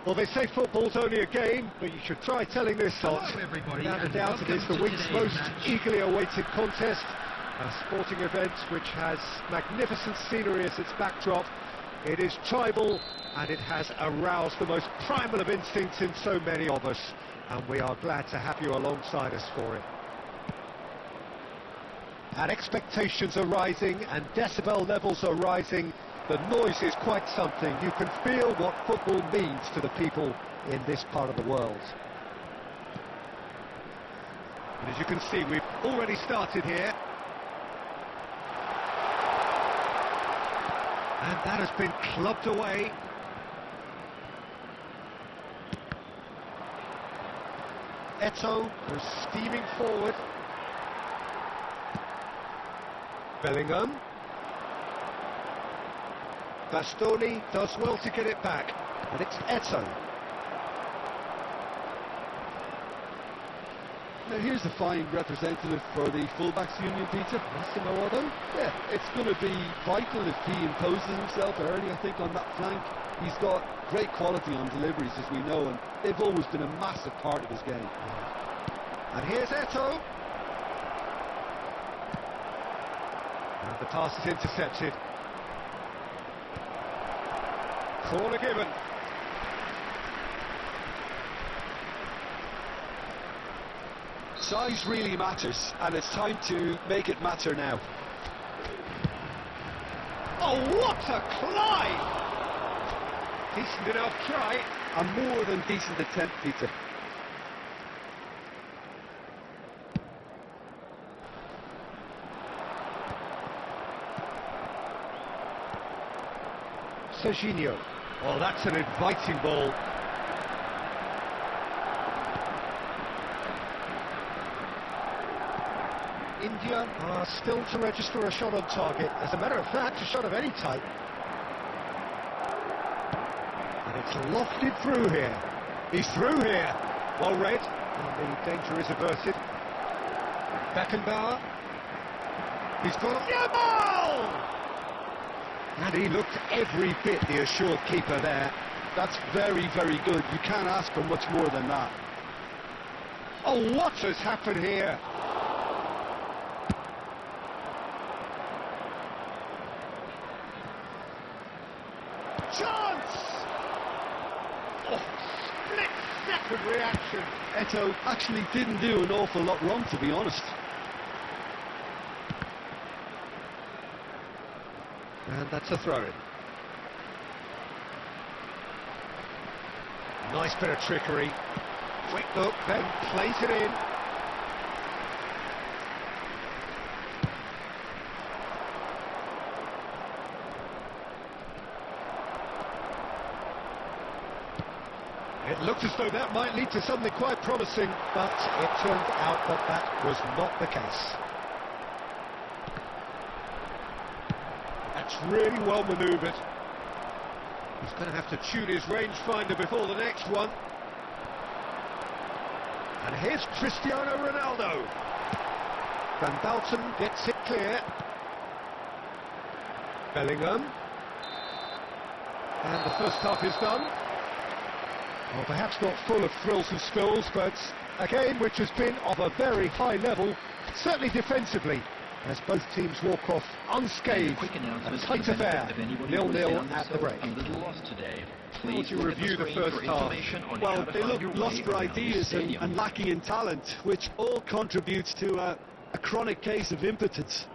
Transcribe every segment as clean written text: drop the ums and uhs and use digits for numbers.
Well, they say football's only a game, but you should try telling this lot. Without a doubt, it is the week's most eagerly awaited contest, a sporting event which has magnificent scenery as its backdrop. It is tribal, and it has aroused the most primal of instincts in so many of us, and we are glad to have you alongside us for it. And expectations are rising, and decibel levels are rising. The noise is quite something. You can feel what football means to the people in this part of the world. And as you can see, we've already started here. And that has been clubbed away. Eto'o was steaming forward. Bellingham. Bastoni does well to get it back, and it's Eto'o. Now here's a fine representative for the fullbacks union, Peter. Massimo Otto. Yeah, it's going to be vital if he imposes himself early, I think, on that flank. He's got great quality on deliveries, as we know, and they've always been a massive part of his game. And here's Eto'o. And the pass is intercepted. Corner given. Size really matters, and it's time to make it matter now. Oh, what a climb! Decent enough try. A more than decent attempt, Peter. Serginho. Oh, that's an inviting ball. India are still to register a shot on target. As a matter of fact, a shot of any type. And it's lofted through here. He's through here. Well read. And the danger is averted. Beckenbauer. He's got Yamal! And he looked every bit the assured keeper there. That's very, very good. You can't ask for much more than that. Oh, what has happened here? Chance! Oh, split-second reaction. Eto'o actually didn't do an awful lot wrong, to be honest. And that's a throw-in. Nice bit of trickery. Quick look, then plays it in. It looked as though that might lead to something quite promising, but it turned out that that was not the case. That's really well manoeuvred. He's going to have to tune his rangefinder before the next one. And here's Cristiano Ronaldo. Van Dalton gets it clear. Bellingham. And the first half is done. Well, perhaps not full of thrills and spills, but a game which has been of a very high level, certainly defensively, as both teams walk off unscathed. A tight affair, 0-0 at the break. How would you review the first half? Well, they look lost for ideas and lacking in talent, which all contributes to a chronic case of impotence.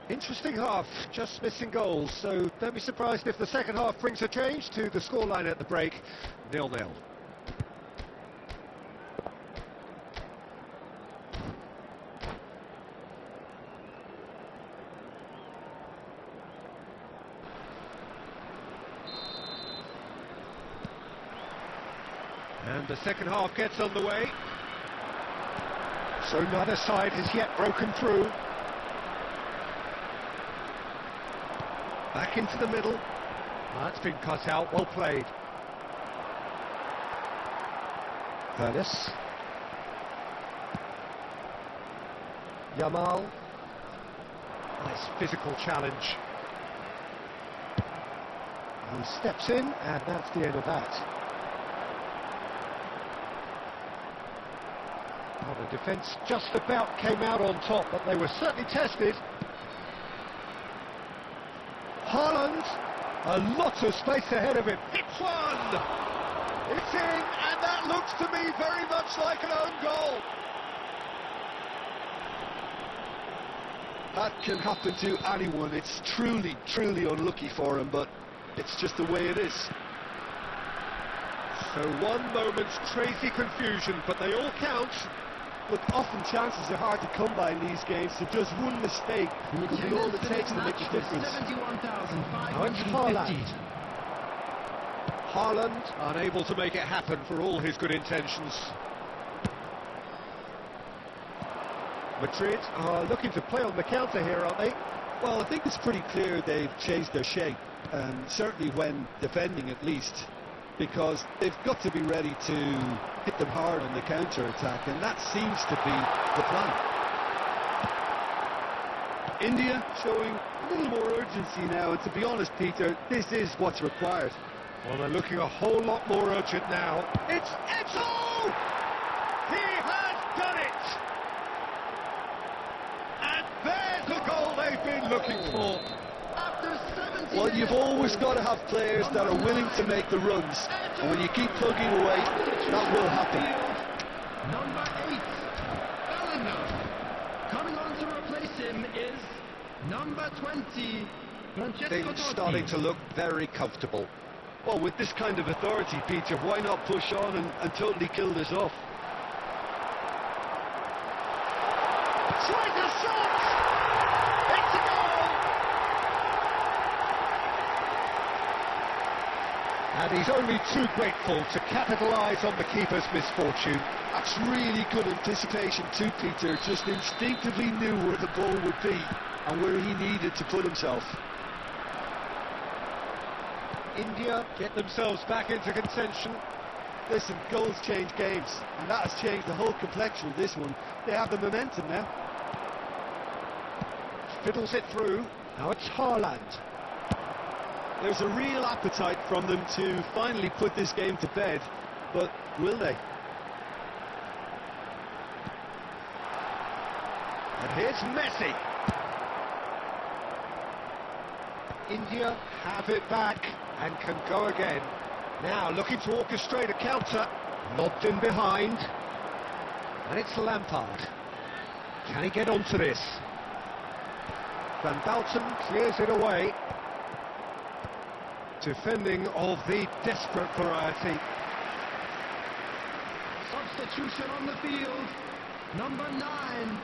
Interesting half, just missing goals, so don't be surprised if the second half brings a change to the scoreline at the break, 0-0. And the second half gets underway. So neither side has yet broken through. Back into the middle. That's been cut out, well played. Curtis. Yamal. Nice physical challenge. He steps in, and that's the end of that. Well, the defence just about came out on top, but they were certainly tested. Haaland, a lot of space ahead of him. Hits one! It's in, and that looks to me very much like an own goal. That can happen to anyone. It's truly, truly unlucky for him, but it's just the way it is. So one moment's crazy confusion, but they all count. Look, often chances are hard to come by in these games, so just one mistake will be all it takes to make a difference. Now it's Haaland. Haaland unable to make it happen for all his good intentions. Madrid are looking to play on the counter here, aren't they? Well, I think it's pretty clear they've changed their shape, certainly when defending at least, because they've got to be ready to hit them hard on the counter-attack, and that seems to be the plan. India showing a little more urgency now, and to be honest, Peter, this is what's required. Well, they're looking a whole lot more urgent now. It's Eto! He has done it! And there's the goal they've been looking for. Well, you've always got to have players that are willing to make the runs, and when you keep plugging away, that will happen. Number 8, Bellingham. Coming on to replace him is number 20, Francesco Things Totti. starting to look very comfortable. Well, with this kind of authority, Peter, why not push on and totally kill this off? Tries a shot! It's a goal! And he's only too grateful to capitalise on the keeper's misfortune. That's really good anticipation too, Peter. Just instinctively knew where the ball would be and where he needed to put himself. India get themselves back into contention. Listen, goals change games, and that has changed the whole complexion of this one. They have the momentum now. Fiddles it through. Now it's Haaland. There's a real appetite from them to finally put this game to bed, but will they? And here's Messi. India have it back and can go again. Now looking to orchestrate a counter. Lobbed in behind. And it's Lampard. Can he get onto this? Van Dalton clears it away. Defending of the desperate variety. Substitution on the field. Number 9,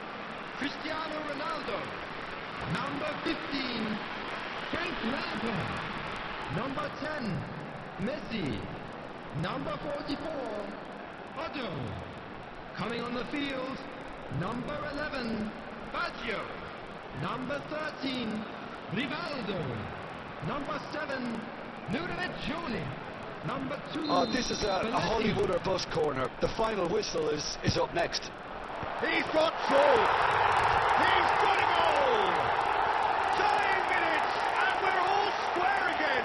Cristiano Ronaldo. Number 15, Frank Lampard. Number 10, Messi. Number 44, Otto. Coming on the field, number 11, Baggio. Number 13, Rivaldo. Number 7, Ludovic Juli. Number 2... Oh, this is a Hollywood or bust corner. The final whistle is up next. He's got through! He's got a goal! 9 minutes and we're all square again!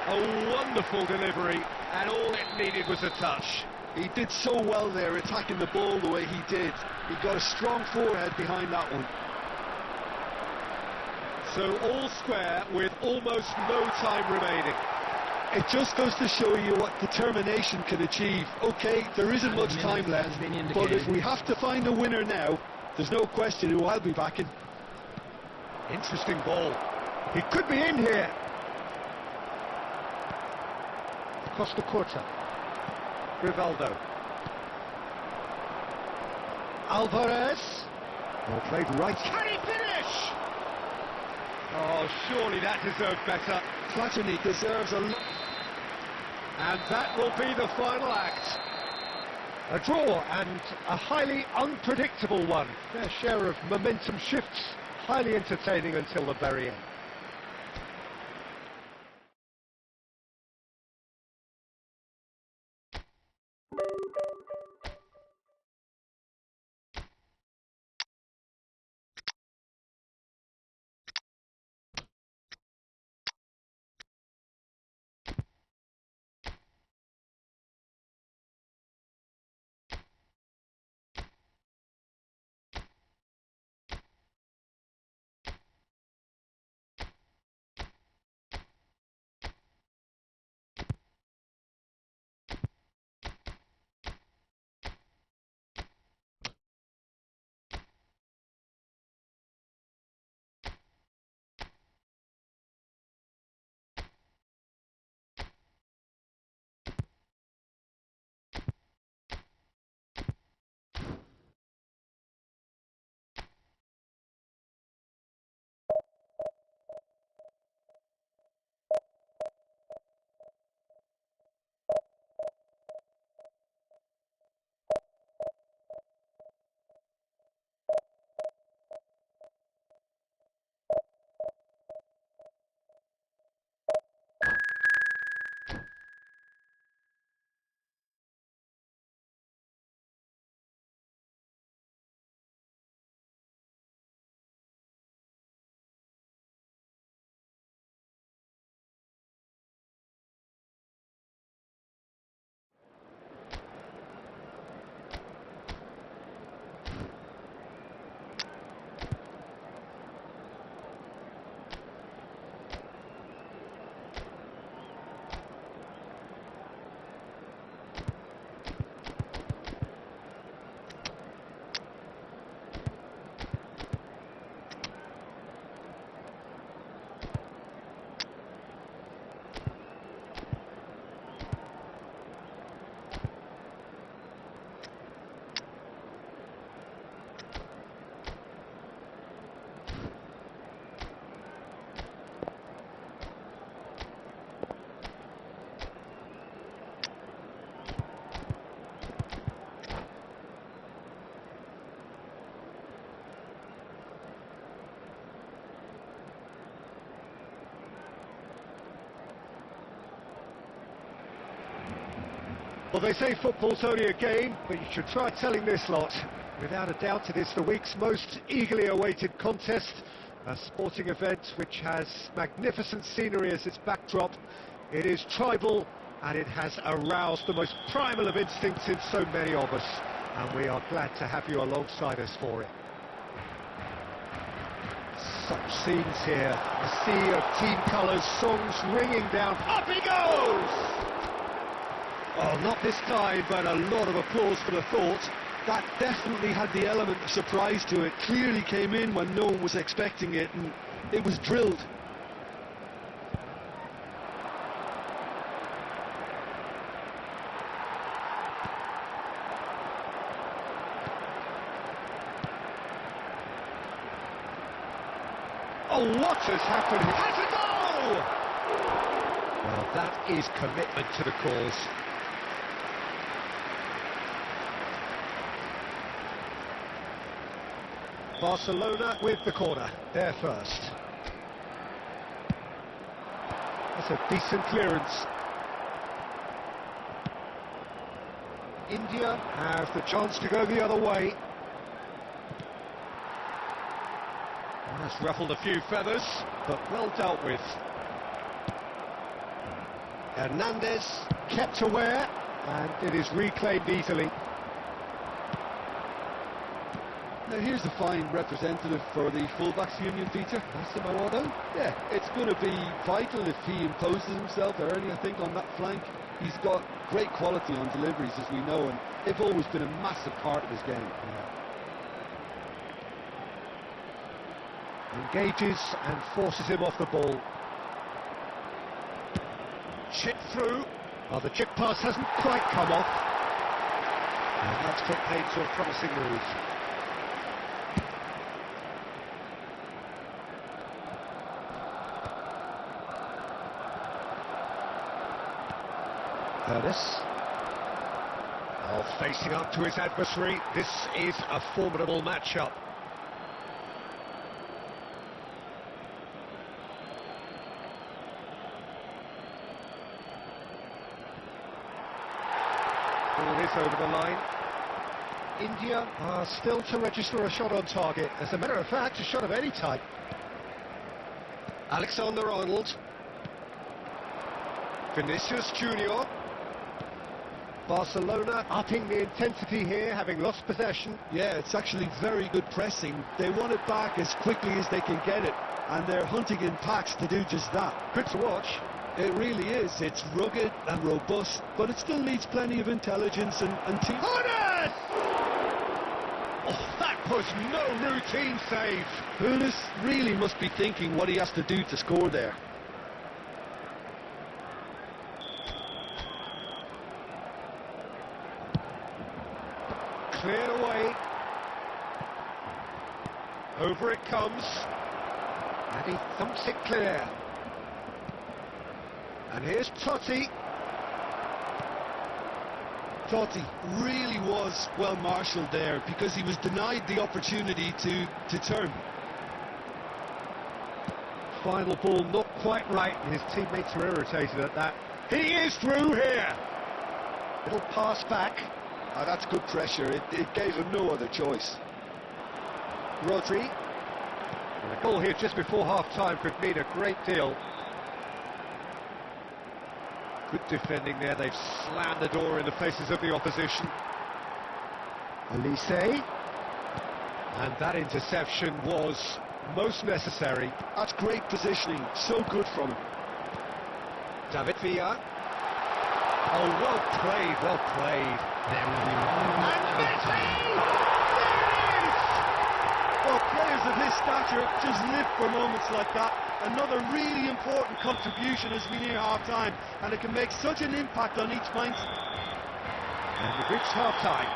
A wonderful delivery, and all it needed was a touch. He did so well there, attacking the ball the way he did. He got a strong forehead behind that one. So all square with almost no time remaining. It just goes to show you what determination can achieve. Okay, there isn't much time left, but if we have to find a winner now, there's no question who I'll be backing. Interesting ball. He could be in here. Costa Curta. Rivaldo. Alvarez. Well played right. Can he finish? Oh, surely that deserved better. Platini deserves a lot. And that will be the final act. A draw, and a highly unpredictable one. Their share of momentum shifts, highly entertaining until the very end. Well, they say football's only a game, but you should try telling this lot. Without a doubt, it is the week's most eagerly awaited contest, a sporting event which has magnificent scenery as its backdrop. It is tribal, and it has aroused the most primal of instincts in so many of us, and we are glad to have you alongside us for it. Such scenes here, a sea of team colours, songs ringing down. Up he goes! Oh, not this time, but a lot of applause for the thought. That definitely had the element of surprise to it. Clearly came in when no one was expecting it, and it was drilled. Oh, what has happened? Has a goal! Well, that is commitment to the cause. Barcelona with the corner, there first. That's a decent clearance. India have the chance to go the other way. That's ruffled a few feathers, but well dealt with. Hernandez kept aware, and it is reclaimed easily. Now here's the fine representative for the fullbacks union, Peter. Massimo. Yeah, it's going to be vital if he imposes himself early, I think, on that flank. He's got great quality on deliveries, as we know, and they've always been a massive part of his game. Engages and forces him off the ball. Chip through. Well, the chip pass hasn't quite come off. And that's put paid to a promising move. Curtis. Oh, facing up to his adversary. This is a formidable matchup. Ball is over the line. India are still to register a shot on target. As a matter of fact, a shot of any type. Alexander-Arnold. Vinicius Junior. Barcelona upping the intensity here, having lost possession. Yeah, it's actually very good pressing. They want it back as quickly as they can get it, and they're hunting in packs to do just that. Good to watch. It really is. It's rugged and robust, but it still needs plenty of intelligence and team. Hones! Oh, that was no routine save. Hones really must be thinking what he has to do to score there. Cleared away. Over it comes. And he thumps it clear. And here's Totti. Totti really was well marshalled there because he was denied the opportunity to turn. Final ball not quite right. His teammates are irritated at that. He is through here. Little pass back. Oh, that's good pressure. It gave him no other choice. Rodri. And a goal here just before half-time could mean a great deal. Good defending there. They've slammed the door in the faces of the opposition. Elise. And that interception was most necessary. That's great positioning. So good from him. David Villa. Oh, well played, well played. There will be one And Messi! There it is! Well, players of his stature just live for moments like that. Another really important contribution as we near half-time, and it can make such an impact on each mind. And we've reached half-time.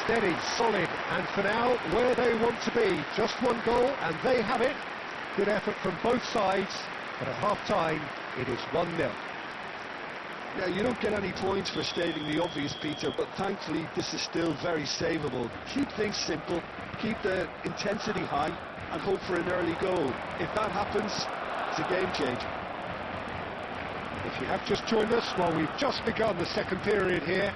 Steady, solid, and for now, where they want to be. Just one goal, and they have it. Good effort from both sides, but at half-time, it is 1-0. Yeah, you don't get any points for stating the obvious, Peter, but thankfully this is still very savable. Keep things simple, keep the intensity high, and hope for an early goal. If that happens, it's a game changer. If you have just joined us, well, we've just begun the second period here.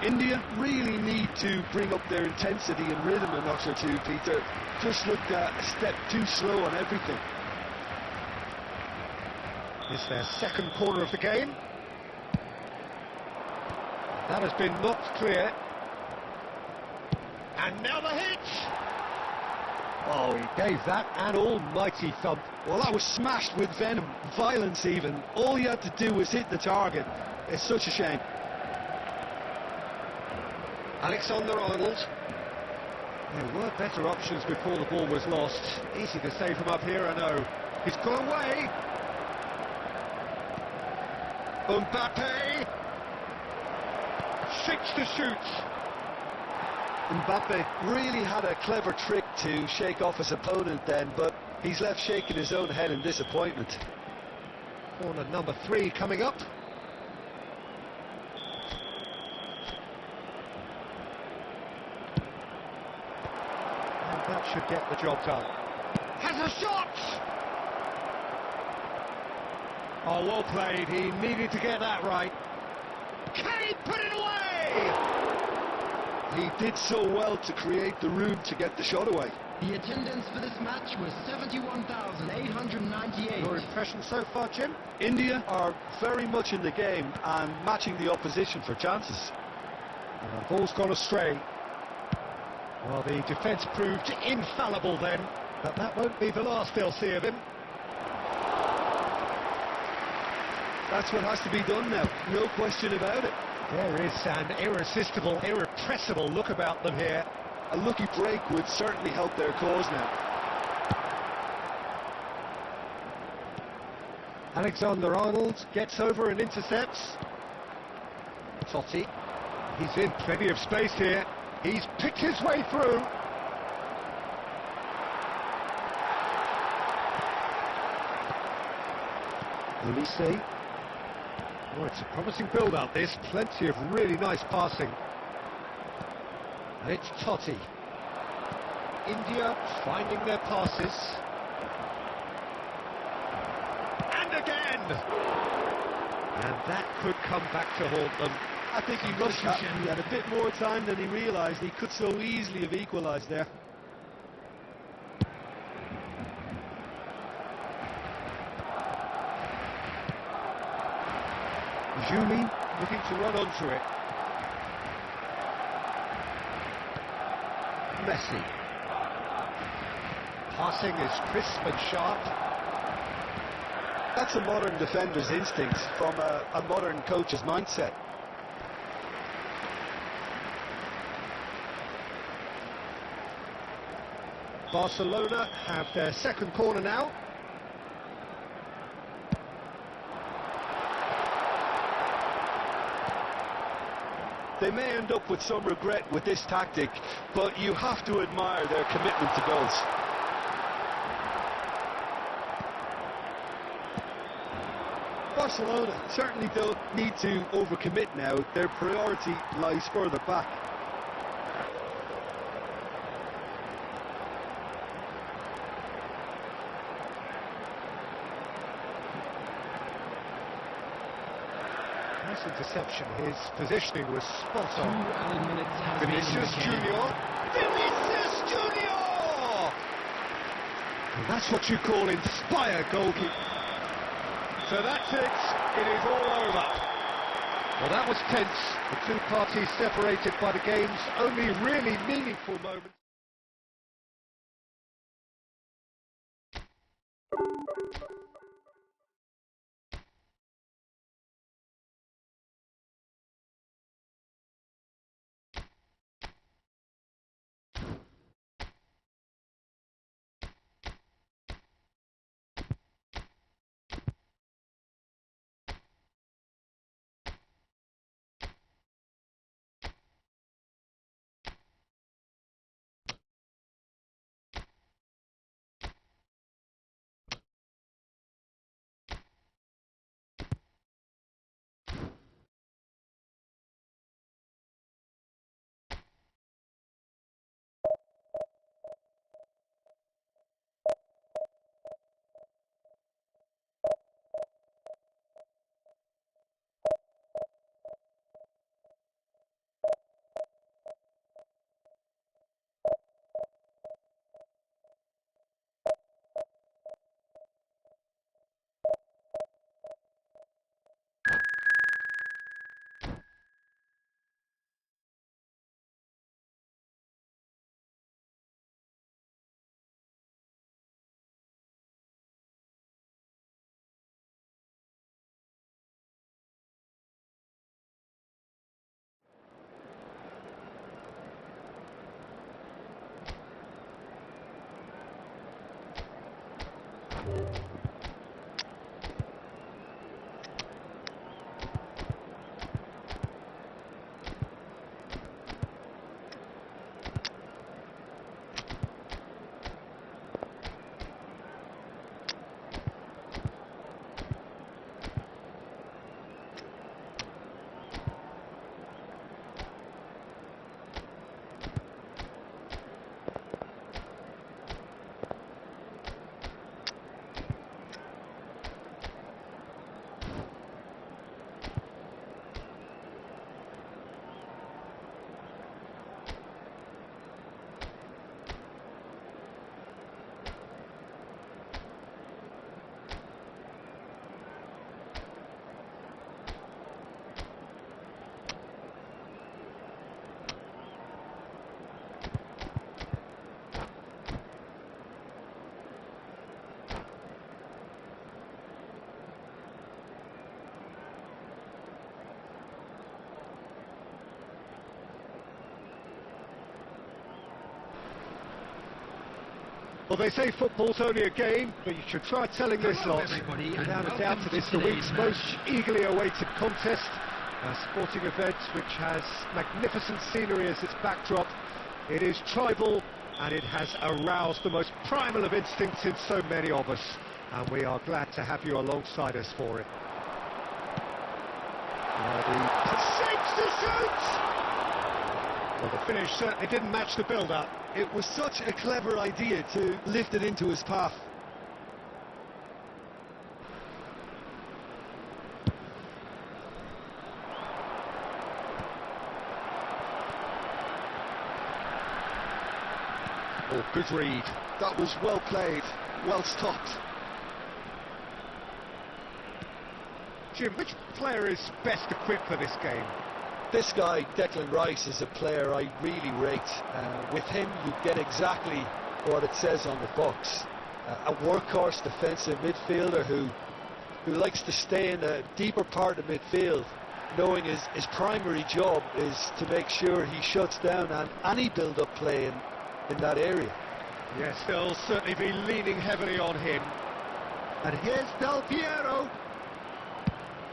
India really need to bring up their intensity and rhythm a notch or two, Peter. Just looked a step too slow on everything. It's their second corner of the game. That has been knocked clear. And now the hit! Oh, he gave that an almighty thump. Well, that was smashed with venom, violence even. All he had to do was hit the target. It's such a shame. Alexander-Arnold. There were better options before the ball was lost. Easy to save from up here, I know. He's gone away. Mbappe shakes to shoot. Mbappe really had a clever trick to shake off his opponent then, but he's left shaking his own head in disappointment. Corner number 3 coming up. And that should get the job done. Has a shot! Oh, well played. He needed to get that right. Can he put it away? He did so well to create the room to get the shot away. The attendance for this match was 71,898. Your impression so far, Jim? India are very much in the game and matching the opposition for chances. And the ball's gone astray. Well, the defence proved infallible then, but that won't be the last they'll see of him. That's what has to be done now, no question about it. There is an irresistible, irrepressible look about them here. A lucky break would certainly help their cause now. Alexander-Arnold gets over and intercepts. Totti, he's in plenty of space here. He's picked his way through. Ulisse. Oh, it's a promising build-up, this. Plenty of really nice passing. And it's Totti. India finding their passes. And again! And that could come back to haunt them. I think he rushed that. He had a bit more time than he realised. He could so easily have equalised there. Jumi looking to run onto it. Messi. Passing is crisp and sharp. That's a modern defender's instincts from a modern coach's mindset. Barcelona have their second corner now. They may end up with some regret with this tactic, but you have to admire their commitment to goals. Barcelona certainly don't need to overcommit now. Their priority lies further back. Nice interception. His positioning was spot on. Vinicius Junior. Vinicius Junior! And that's what you call inspired goalkeeping. So that's it. It is all over. Well, that was tense. The two parties separated by the game's only really meaningful moment. Well, they say football's only a game, but you should try telling this Hello, lot. everybody, and Without a welcome doubt, to it is the today's week's match. most eagerly awaited contest. A sporting event which has magnificent scenery as its backdrop. It is tribal, and it has aroused the most primal of instincts in so many of us. And we are glad to have you alongside us for it. Shapes to shoot! Well, the finish certainly didn't match the build-up. It was such a clever idea to lift it into his path. Oh, good read. That was well played, well stopped. Jim, which player is best equipped for this game? This guy, Declan Rice, is a player I really rate. With him, you get exactly what it says on the box. A workhorse defensive midfielder who likes to stay in a deeper part of midfield, knowing his primary job is to make sure he shuts down any build-up play in that area. Yes, they'll certainly be leaning heavily on him. And here's Del Piero.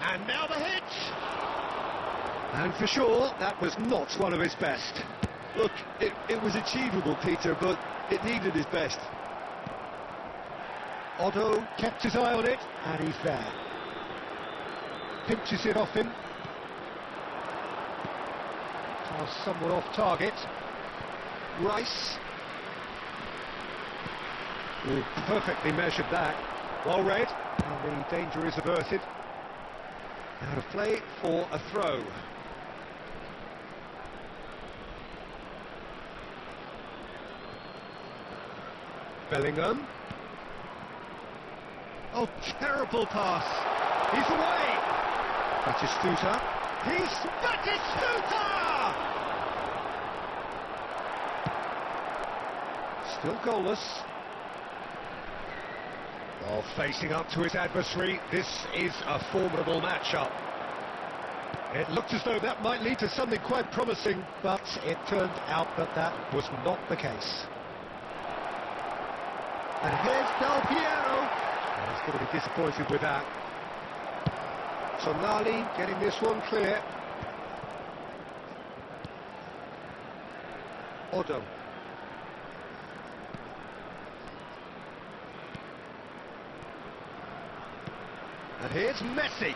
And now the hit! And for sure, that was not one of his best. Look, it was achievable, Peter, but it needed his best. Otto kept his eye on it, and he's there. Pinches it off him. Pass somewhat off target. Rice. Ooh, perfectly measured that. Well read. And the danger is averted. Now to play for a throw. Bellingham. Oh, terrible pass. He's away. Batistuta. He's Batistuta! Still goalless. Well, facing up to his adversary, this is a formidable matchup. It looked as though that might lead to something quite promising, but it turned out that that was not the case. And here's Del Piero. He's going to be disappointed with that. Tonali getting this one clear. Otto. And here's Messi.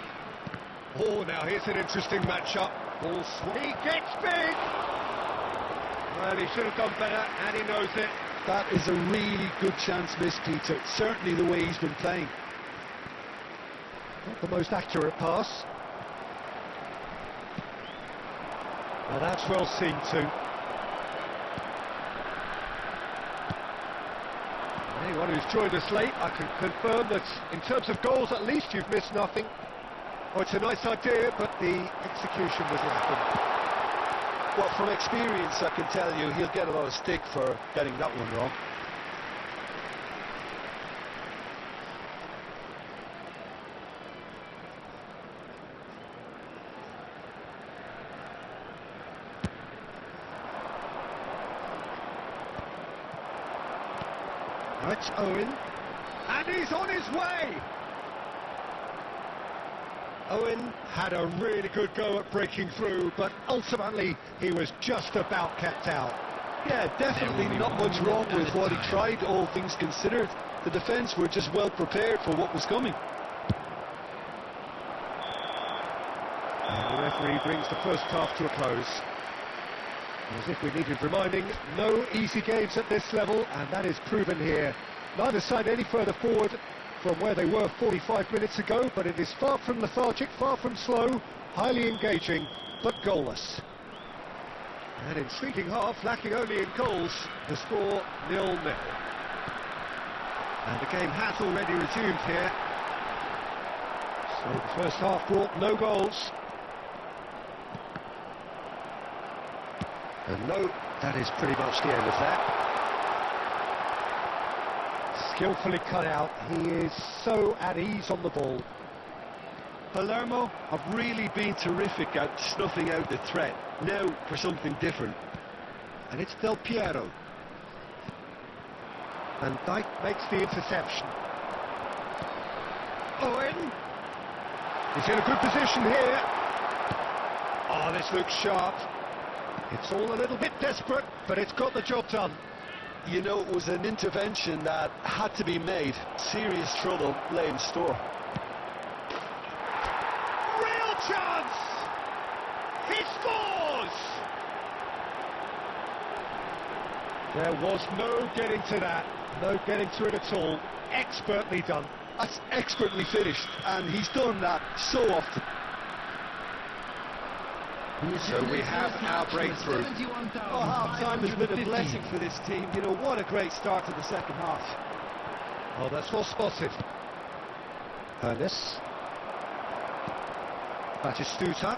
Oh, now here's an interesting matchup. Ball swing. He gets big! Well, he should have done better, and he knows it. That is a really good chance missed, Peter. Certainly the way he's been playing. Not the most accurate pass. Well, that's well seen too. Anyone who's joined us late, I can confirm that in terms of goals, at least you've missed nothing. Oh, it's a nice idea, but the execution was lacking. Well, from experience, I can tell you he'll get a lot of stick for getting that one wrong. Now it's Owen, and he's on his way! Owen had a really good go at breaking through, but ultimately he was just about kept out. Yeah, definitely not much wrong with what he tried, all things considered. The defence were just well prepared for what was coming. And the referee brings the first half to a close. As if we needed reminding, no easy games at this level, and that is proven here. Neither side any further forward from where they were 45 minutes ago, but it is far from lethargic, far from slow, highly engaging, but goalless. An intriguing half, lacking only in goals, the score 0-0. And the game has already resumed here. So the first half brought no goals. And no, that is pretty much the end of that. Skillfully cut out, he is so at ease on the ball. Palermo have really been terrific at snuffing out the threat. Now for something different. And it's Del Piero. And Dyke makes the interception. Owen! He's in a good position here. Oh, this looks sharp. It's all a little bit desperate, but it's got the job done. You know, it was an intervention that had to be made. Serious trouble lay in store. Real chance! He scores! There was no getting to that. No getting to it at all. Expertly done. That's expertly finished, and he's done that so often. So we have our breakthrough. Oh, half-time has been a blessing for this team. You know, what a great start to the second half. Oh, that's well spotted. Ernest. Batistuta.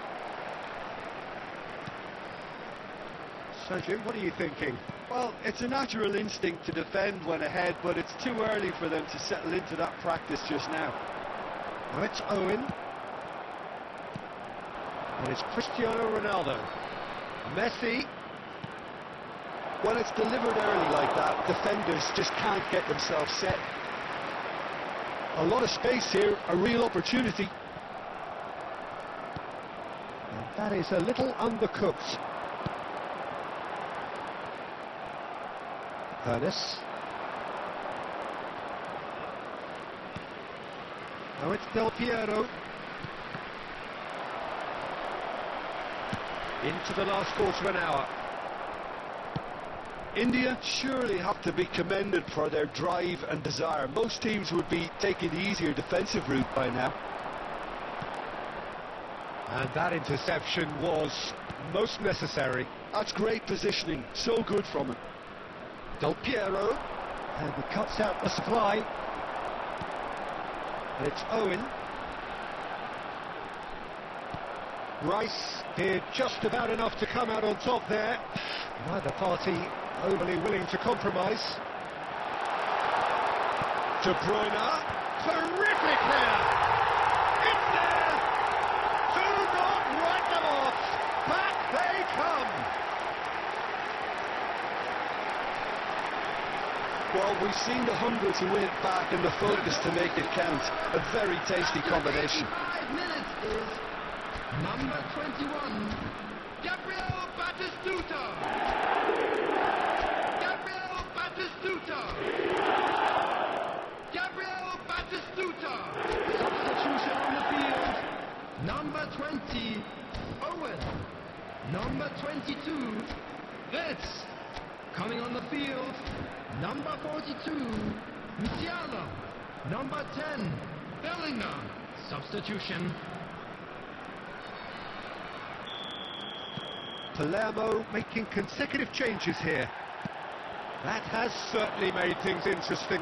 So, Jim, what are you thinking? Well, it's a natural instinct to defend when ahead, but it's too early for them to settle into that practice just now. Now it's Owen. And it's Cristiano Ronaldo. Messi. When it's delivered early like that, defenders just can't get themselves set. A lot of space here, a real opportunity. And that is a little undercooked. Ernest. Now it's Del Piero. Into the last quarter of an hour. India surely have to be commended for their drive and desire. Most teams would be taking the easier defensive route by now. And that interception was most necessary. That's great positioning, so good from him. Del Piero. And he cuts out the supply. And it's Owen. Rice here just about enough to come out on top there. Neither party overly willing to compromise. De Bruyne. Terrific there. It's there. Do not write them off. Back they come. Well, we've seen the hunger to win it back and the focus to make it count. A very tasty combination. 5 minutes is number 21, Gabriel Batistuta. Gabriel Batistuta. Gabriel Batistuta. Substitution on the field. Number 20, Owen. Number 22, Retz. Coming on the field, number 42, Musiala. Number 10, Bellingham. Substitution. Palermo making consecutive changes here. That has certainly made things interesting.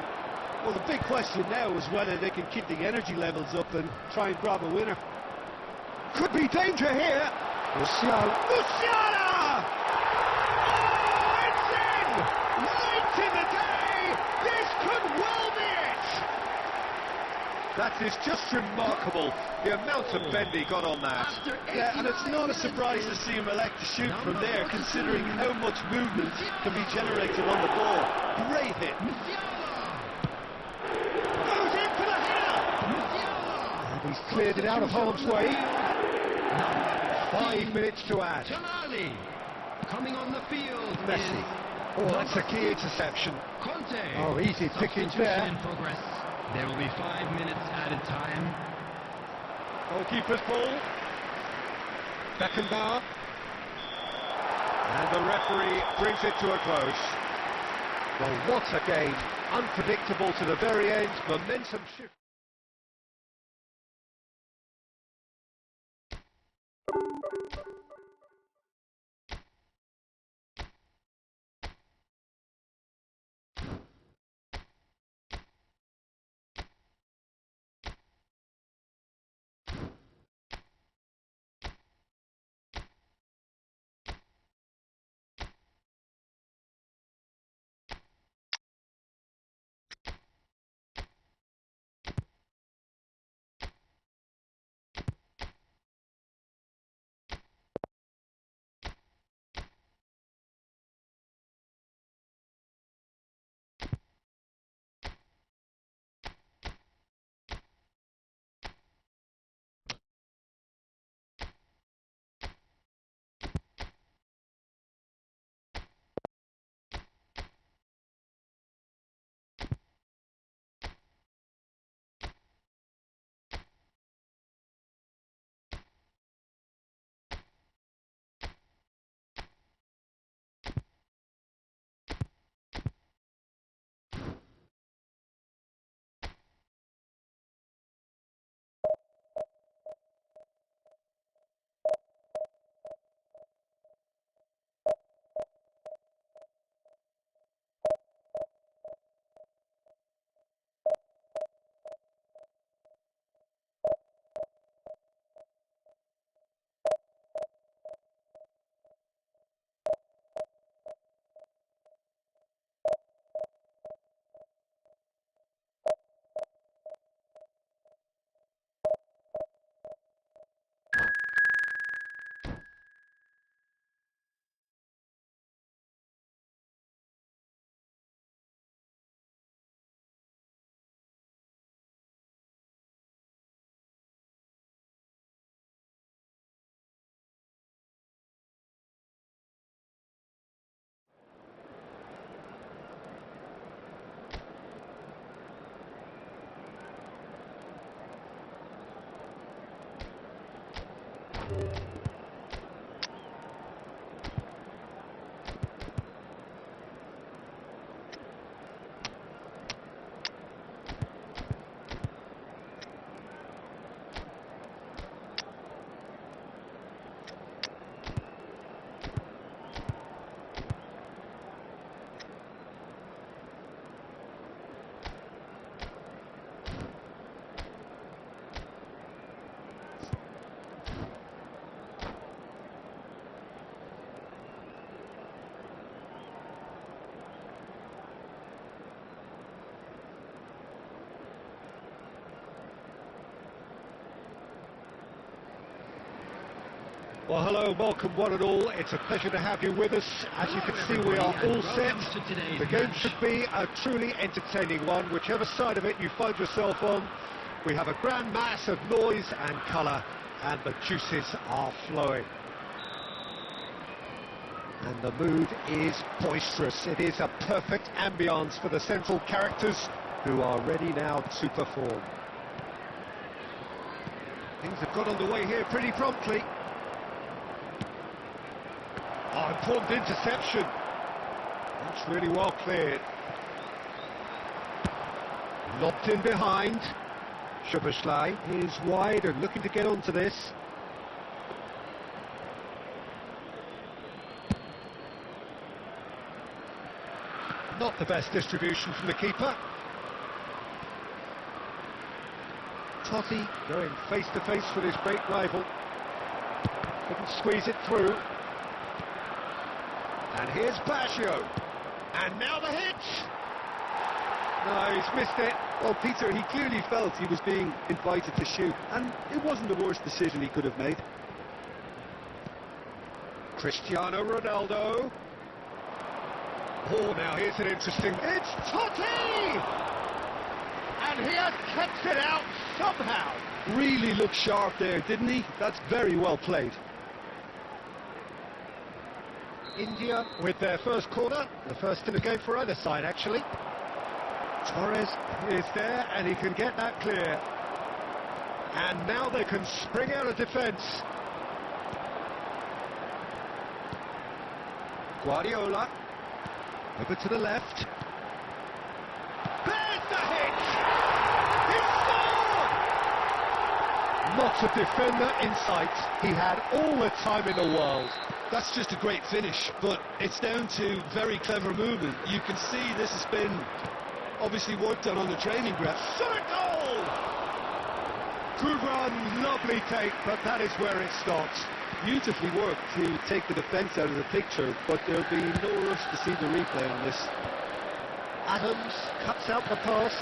Well, the big question now is whether they can keep the energy levels up and try and grab a winner. Could be danger here. Musiala! Oh, it's in! Late in the day! This could well be it! That is just remarkable, the amount of bend he got on that. Yeah, and it's not a surprise to see him elect to shoot from there, considering how much movement can be generated on the ball. Great hit. Goes in for the header! And he's cleared it out of harm's way. 5 minutes to add. Tonali. Coming on the field. Messi. Oh, that's a key interception. Conte. Oh, easy pickings there. In progress. There will be 5 minutes added time. Goalkeeper's ball. Beckenbauer. And the referee brings it to a close. Well, what a game. Unpredictable to the very end. Momentum shift. Well, hello, welcome one and all. It's a pleasure to have you with us. As you can see, we are all set. The game should be a truly entertaining one, whichever side of it you find yourself on. We have a grand mass of noise and colour, and the juices are flowing. And the mood is boisterous. It is a perfect ambience for the central characters, who are ready now to perform. Things have got underway here pretty promptly. Oh, important interception. That's really well cleared. Lobbed in behind. Szoboszlai is wide and looking to get onto this. Not the best distribution from the keeper. Totti going face to face with his great rival. Couldn't squeeze it through. And here's Baggio. And now the hit! No, he's missed it. Well, Peter, he clearly felt he was being invited to shoot, and it wasn't the worst decision he could have made. Cristiano Ronaldo. Oh, now here's an interesting... It's Totti! And he has kept it out somehow. Really looked sharp there, didn't he? That's very well played. India with their first corner, the first in the game for either side actually. Torres is there and he can get that clear. And now they can spring out of defence. Guardiola, over to the left. There's the hit! He scored! Not a defender in sight. He had all the time in the world. That's just a great finish, but it's down to very clever movement. You can see this has been obviously worked on the training ground. Shot a goal! Good run, lovely take, but that is where it stops. Beautifully worked to take the defence out of the picture, but there'll be no rush to see the replay on this. Adams cuts out the pass.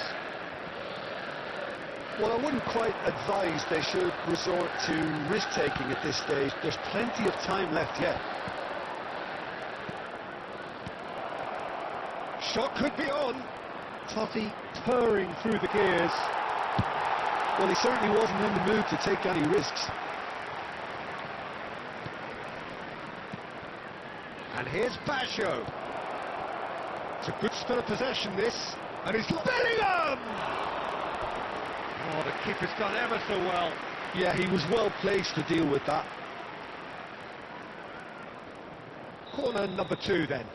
Well, I wouldn't quite advise they should resort to risk-taking at this stage. There's plenty of time left yet. Shot could be on. Totti purring through the gears. Well, he certainly wasn't in the mood to take any risks. And here's Baggio. It's a good spell of possession, this. And it's Bellingham! Oh, the keeper's done ever so well. Yeah, he was well placed to deal with that. Corner number 2 then.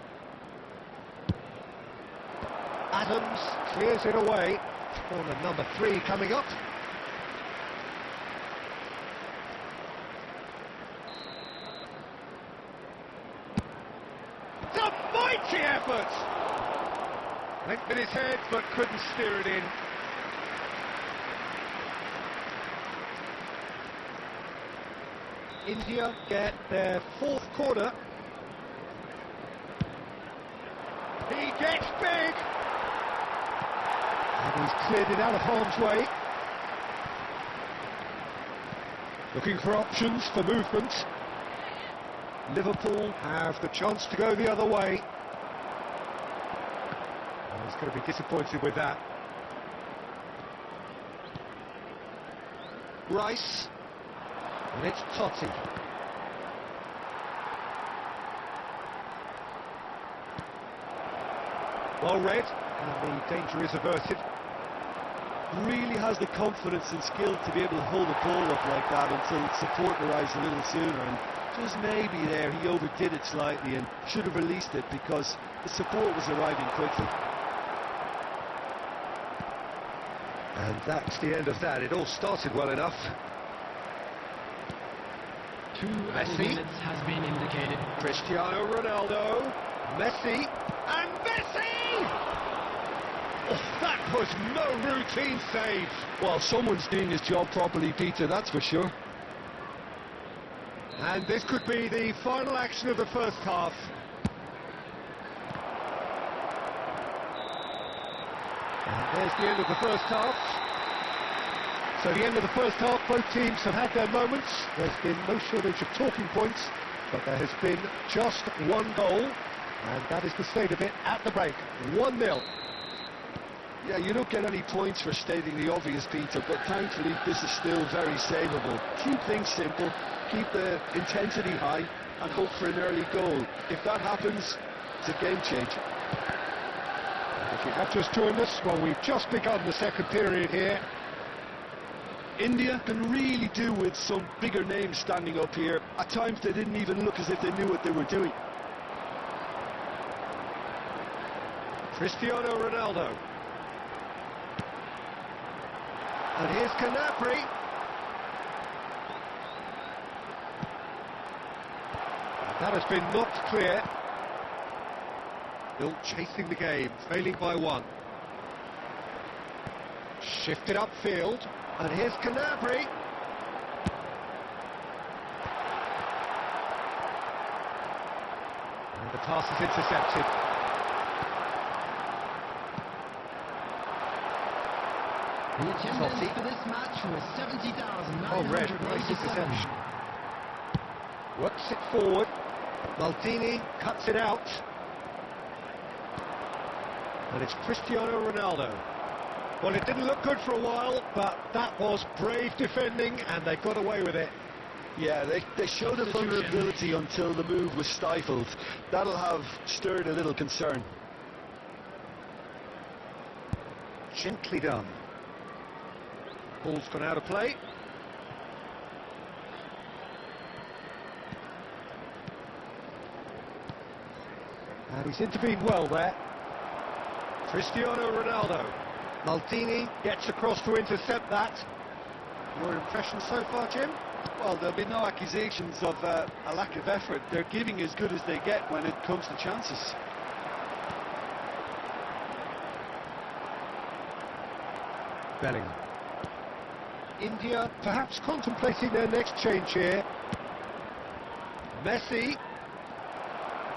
Adams clears it away. Corner number 3 coming up. It's a mighty effort! Linked in his head but couldn't steer it in. India get their 4th corner. He gets big! And he's cleared it out of harm's way. Looking for options for movement. Liverpool have the chance to go the other way. Oh, he's going to be disappointed with that. Rice. And it's Totti. Well read, and the danger is averted. really has the confidence and skill to be able to hold the ball up like that until support arrives a little sooner, and just maybe there he overdid it slightly and should have released it because the support was arriving quickly. And that's the end of that. It all started well enough. 2 added minutes has been indicated. Cristiano Ronaldo, Messi, and Messi! Oh, that was no routine save. Well, someone's doing his job properly, Peter, that's for sure. And this could be the final action of the first half. And there's the end of the first half. So the end of the first half, both teams have had their moments. There's been no shortage of talking points, but there has been just one goal, and that is the state of it at the break. 1-0. Yeah, you don't get any points for stating the obvious, Peter, but thankfully this is still very savable. Keep things simple, keep the intensity high, and hope for an early goal. If that happens, it's a game changer. If you have just joined us, well, we've just begun the second period here. India can really do with some bigger names standing up here. At times they didn't even look as if they knew what they were doing. Cristiano Ronaldo. And here's Canapri. That has been knocked clear. Still chasing the game, trailing by 1. Shifted upfield. And here's Canapri. And the pass is intercepted. The attendance for this match was 70,987. Oh, red, nice interception. Works it forward. Maldini cuts it out. And it's Cristiano Ronaldo. Well, it didn't look good for a while, but that was brave defending, and they got away with it. Yeah, they showed a vulnerability until the move was stifled. That'll have stirred a little concern. Gently done. Ball's gone out of play. And he's intervened well there. Cristiano Ronaldo. Maldini gets across to intercept that. Your impression so far, Jim? Well, there'll be no accusations of a lack of effort. They're giving as good as they get when it comes to chances. Bellingham. India perhaps contemplating their next change here. Messi.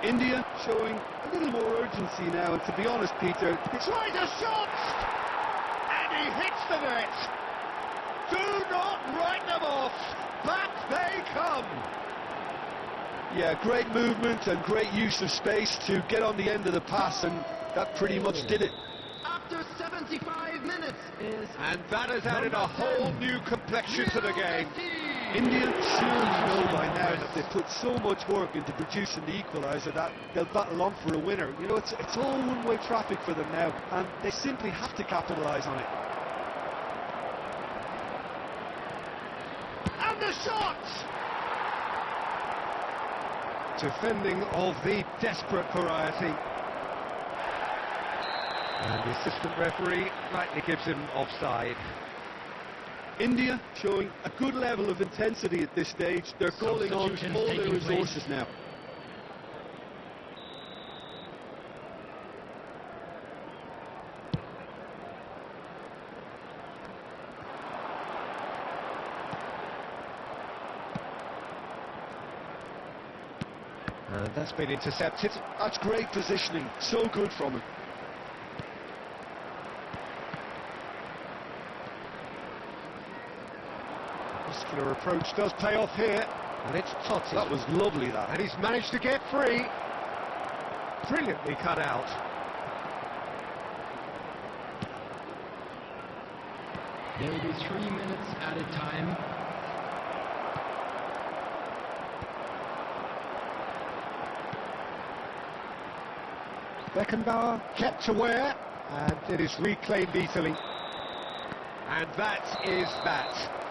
India showing a little more urgency now, and to be honest, Peter, He tries a shot! And he hits the net! Do not write them off! Back they come! yeah, great movement and great use of space to get on the end of the pass, and that pretty much did it. After 75 minutes is... And that has added a whole new complexion to the game. India surely know by now that they've put so much work into producing the equaliser that they'll battle on for a winner. You know, it's all one-way traffic for them now, and they simply have to capitalise on it. And the shot! Defending of the desperate variety. And the assistant referee rightly gives him offside. India showing a good level of intensity at this stage. They're calling on all their resources now. And that's been intercepted. That's great positioning, so good from him. Muscular approach does pay off here, and it's Totti. That was lovely, that. And he's managed to get free. Brilliantly cut out. There will be 3 minutes added time. Beckenbauer kept aware, and it is reclaimed easily. And that is that.